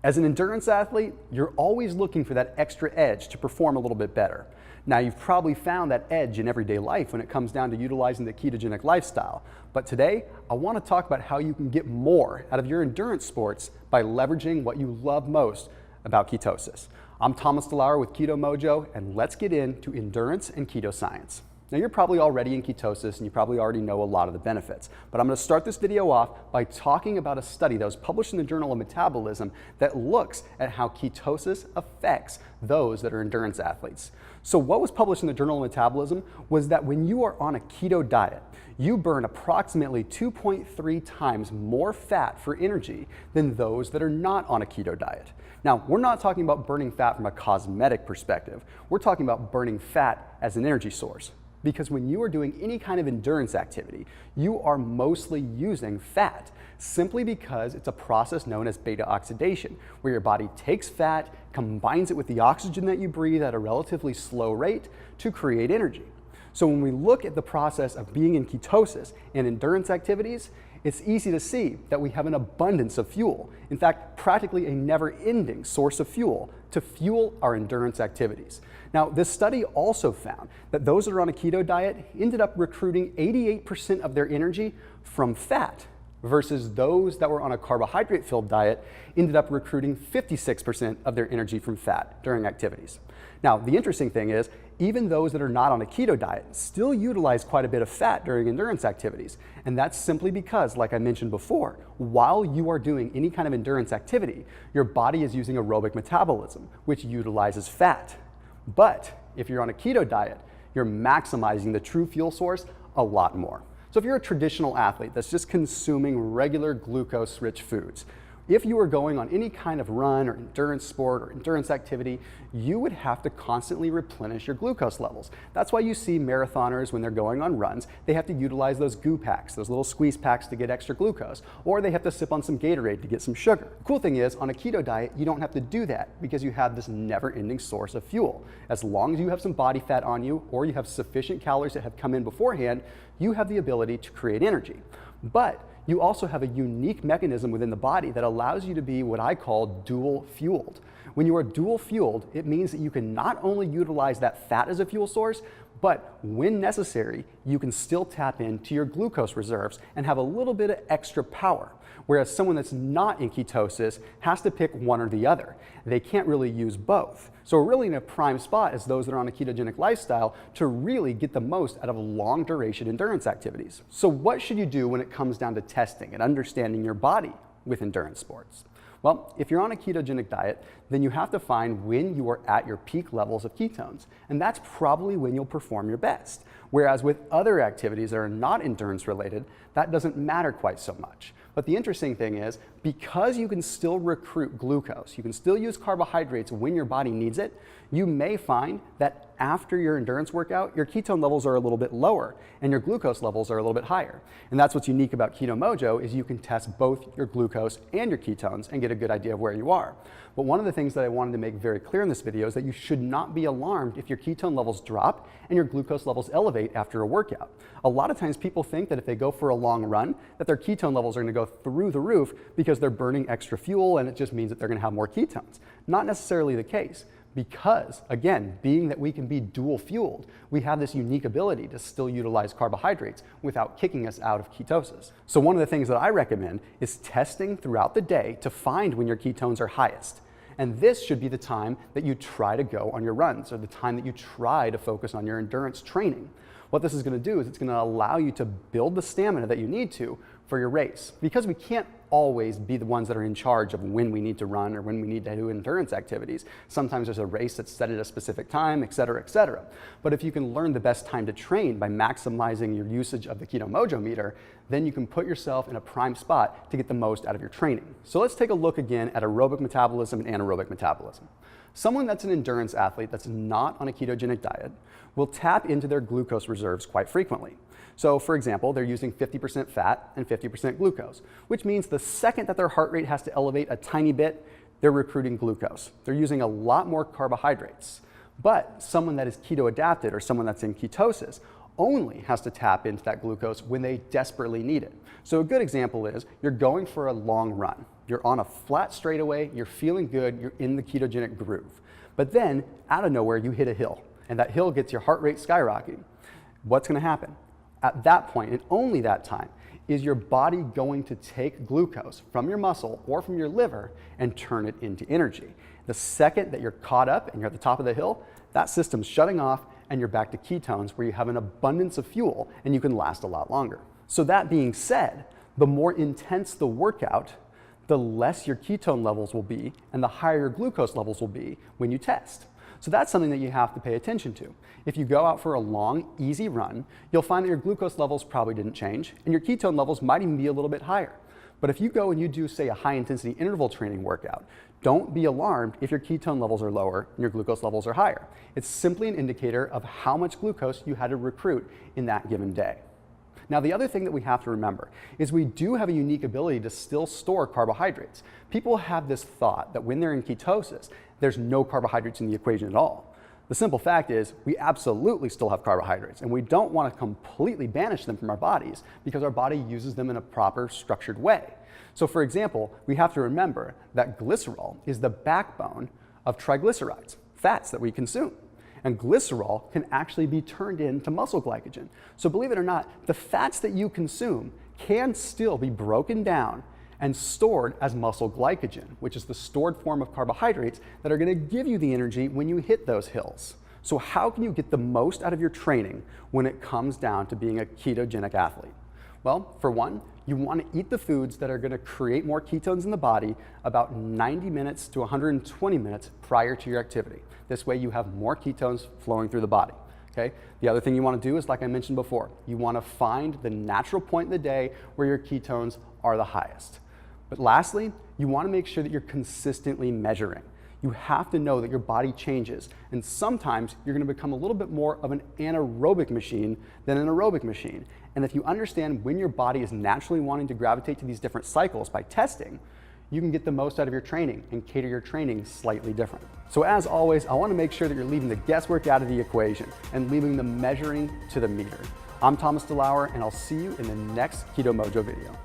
As an endurance athlete, you're always looking for that extra edge to perform a little bit better. Now, you've probably found that edge in everyday life when it comes down to utilizing the ketogenic lifestyle. But today, I want to talk about how you can get more out of your endurance sports by leveraging what you love most about ketosis. I'm Thomas DeLauer with Keto-Mojo, and let's get into endurance and keto science. Now, you're probably already in ketosis and you probably already know a lot of the benefits, but I'm going to start this video off by talking about a study that was published in the Journal of Metabolism that looks at how ketosis affects those that are endurance athletes. So what was published in the Journal of Metabolism was that when you are on a keto diet, you burn approximately 2.3 times more fat for energy than those that are not on a keto diet. Now, we're not talking about burning fat from a cosmetic perspective. We're talking about burning fat as an energy source. Because when you are doing any kind of endurance activity, you are mostly using fat, simply because it's a process known as beta oxidation, where your body takes fat, combines it with the oxygen that you breathe at a relatively slow rate to create energy. So when we look at the process of being in ketosis and endurance activities, it's easy to see that we have an abundance of fuel. In fact, practically a never-ending source of fuel to fuel our endurance activities. Now, this study also found that those that are on a keto diet ended up recruiting 88% of their energy from fat, versus those that were on a carbohydrate-filled diet ended up recruiting 56% of their energy from fat during activities. Now, the interesting thing is, even those that are not on a keto diet still utilize quite a bit of fat during endurance activities. And that's simply because, like I mentioned before, while you are doing any kind of endurance activity, your body is using aerobic metabolism, which utilizes fat. But if you're on a keto diet, you're maximizing the true fuel source a lot more. So if you're a traditional athlete that's just consuming regular glucose-rich foods, if you were going on any kind of run or endurance sport or endurance activity, you would have to constantly replenish your glucose levels. That's why you see marathoners, when they're going on runs, they have to utilize those goo packs, those little squeeze packs to get extra glucose, or they have to sip on some Gatorade to get some sugar. The cool thing is, on a keto diet, you don't have to do that because you have this never-ending source of fuel. As long as you have some body fat on you or you have sufficient calories that have come in beforehand, you have the ability to create energy. But you also have a unique mechanism within the body that allows you to be what I call dual fueled. When you are dual fueled, it means that you can not only utilize that fat as a fuel source, but when necessary, you can still tap into your glucose reserves and have a little bit of extra power. Whereas someone that's not in ketosis has to pick one or the other. They can't really use both. So we're really in a prime spot as those that are on a ketogenic lifestyle to really get the most out of long duration endurance activities. So what should you do when it comes down to testing and understanding your body with endurance sports? Well, if you're on a ketogenic diet, then you have to find when you are at your peak levels of ketones. And that's probably when you'll perform your best. Whereas with other activities that are not endurance related, that doesn't matter quite so much. But the interesting thing is, because you can still recruit glucose, you can still use carbohydrates when your body needs it, you may find that after your endurance workout, your ketone levels are a little bit lower and your glucose levels are a little bit higher. And that's what's unique about Keto-Mojo is you can test both your glucose and your ketones and get a good idea of where you are. But one of the things that I wanted to make very clear in this video is that you should not be alarmed if your ketone levels drop and your glucose levels elevate after a workout. A lot of times people think that if they go for a long run, that their ketone levels are going to go through the roof because they're burning extra fuel and it just means that they're going to have more ketones. Not necessarily the case. Because, again, being that we can be dual fueled, we have this unique ability to still utilize carbohydrates without kicking us out of ketosis. So one of the things that I recommend is testing throughout the day to find when your ketones are highest. And this should be the time that you try to go on your runs or the time that you try to focus on your endurance training. What this is going to do is it's going to allow you to build the stamina that you need to for your race. Because we can't always be the ones that are in charge of when we need to run or when we need to do endurance activities. Sometimes there's a race that's set at a specific time, et cetera, et cetera. But if you can learn the best time to train by maximizing your usage of the Keto-Mojo meter, then you can put yourself in a prime spot to get the most out of your training. So let's take a look again at aerobic metabolism and anaerobic metabolism. Someone that's an endurance athlete that's not on a ketogenic diet will tap into their glucose reserves quite frequently. So for example, they're using 50% fat and 50% glucose, which means the second that their heart rate has to elevate a tiny bit, they're recruiting glucose. They're using a lot more carbohydrates. But someone that is keto adapted or someone that's in ketosis only has to tap into that glucose when they desperately need it. So a good example is you're going for a long run. You're on a flat straightaway, you're feeling good, you're in the ketogenic groove. But then, out of nowhere, you hit a hill, and that hill gets your heart rate skyrocketing. What's gonna happen? At that point, and only that time, is your body going to take glucose from your muscle or from your liver and turn it into energy. The second that you're caught up and you're at the top of the hill, that system's shutting off and you're back to ketones where you have an abundance of fuel and you can last a lot longer. So that being said, the more intense the workout, the less your ketone levels will be and the higher your glucose levels will be when you test. So that's something that you have to pay attention to. If you go out for a long, easy run, you'll find that your glucose levels probably didn't change and your ketone levels might even be a little bit higher. But if you go and you do, say, a high-intensity interval training workout, don't be alarmed if your ketone levels are lower and your glucose levels are higher. It's simply an indicator of how much glucose you had to recruit in that given day. Now, the other thing that we have to remember is we do have a unique ability to still store carbohydrates. People have this thought that when they're in ketosis, there's no carbohydrates in the equation at all. The simple fact is we absolutely still have carbohydrates, and we don't want to completely banish them from our bodies because our body uses them in a proper, structured way. So for example, we have to remember that glycerol is the backbone of triglycerides, fats that we consume. And glycerol can actually be turned into muscle glycogen. So believe it or not, the fats that you consume can still be broken down and stored as muscle glycogen, which is the stored form of carbohydrates that are going to give you the energy when you hit those hills. So how can you get the most out of your training when it comes down to being a ketogenic athlete? Well, for one, you want to eat the foods that are going to create more ketones in the body about 90 minutes to 120 minutes prior to your activity. This way you have more ketones flowing through the body. Okay? The other thing you want to do is, like I mentioned before, you want to find the natural point in the day where your ketones are the highest. But lastly, you want to make sure that you're consistently measuring. You have to know that your body changes, and sometimes you're going to become a little bit more of an anaerobic machine than an aerobic machine. And if you understand when your body is naturally wanting to gravitate to these different cycles by testing, you can get the most out of your training and cater your training slightly different. So as always, I want to make sure that you're leaving the guesswork out of the equation and leaving the measuring to the meter. I'm Thomas DeLauer, and I'll see you in the next Keto-Mojo video.